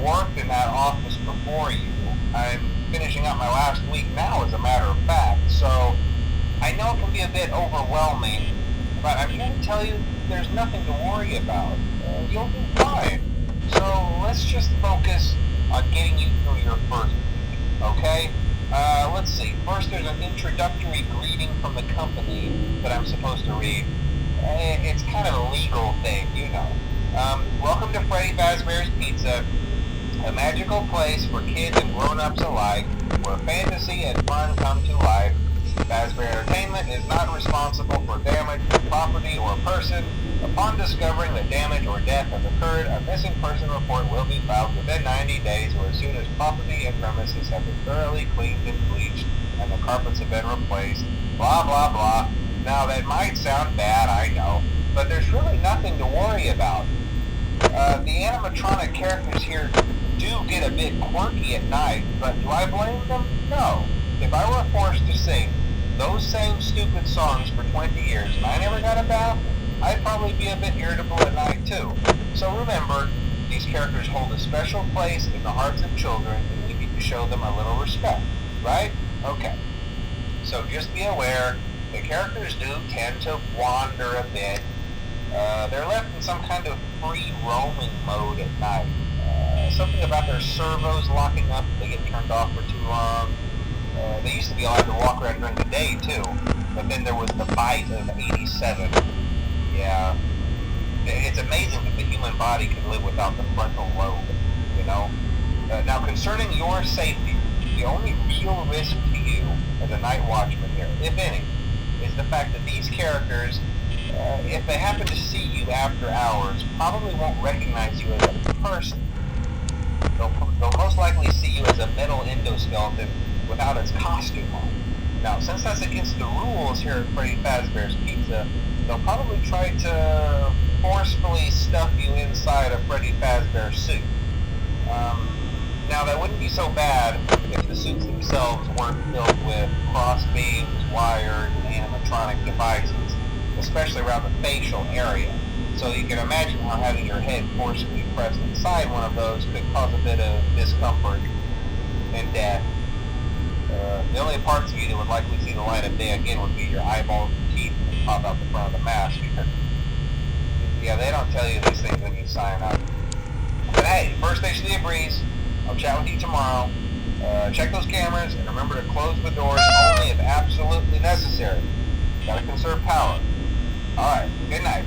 worked in that office before you. I'm finishing up my last week now, as a matter of fact, so I know it can be a bit overwhelming, but I'm here to tell you there's nothing to worry about. You'll be fine. So let's just focus on getting you through your first week, okay? Let's see. First, there's an introductory greeting from the company that I'm supposed to read. It's kind of a legal thing, you know. Welcome to Freddy Fazbear's Pizza, a magical place for kids and grown-ups alike, where fantasy and fun come to life. Fazbear Entertainment is not responsible for damage to property or person. Upon discovering that damage or death has occurred, a missing person report will be filed within 90 days or as soon as property and premises have been thoroughly cleaned and bleached and the carpets have been replaced. Blah, blah, blah. Now, that might sound bad, I know, but there's really nothing to worry about. The animatronic characters here do get a bit quirky at night, but do I blame them? No. If I were forced to sing those same stupid songs for 20 years and I never got a bath, I'd probably be a bit irritable at night too. So remember, these characters hold a special place in the hearts of children and we need to show them a little respect, right? Okay. So just be aware, the characters do tend to wander a bit. They're left in some kind of free roaming mode at night. Something about their servos locking up if they get turned off for too long. They used to be allowed to walk around during the day too, but then there was the bite of 87. Yeah, it's amazing that the human body can live without the frontal lobe, you know? Now, concerning your safety, the only real risk to you as a night watchman here, if any, is the fact that these characters, if they happen to see you after hours, probably won't recognize you as a person. They'll most likely see you as a metal endoskeleton without its costume on. Now, since that's against the rules here at Freddy Fazbear's Pizza, they'll probably try to forcefully stuff you inside a Freddy Fazbear suit. Now, that wouldn't be so bad if the suits themselves weren't filled with cross beams, wires, and animatronic devices, especially around the facial area. So you can imagine how having your head forcefully pressed inside one of those could cause a bit of discomfort and death. The only parts of you that would likely see the light of day again would be your eyeballs and teeth that pop out the front of the mask. Yeah, they don't tell you these things when you sign up. But hey, first station of the breeze. I'll chat with you tomorrow. Check those cameras and remember to close the doors only if absolutely necessary. Gotta conserve power. Alright, good night.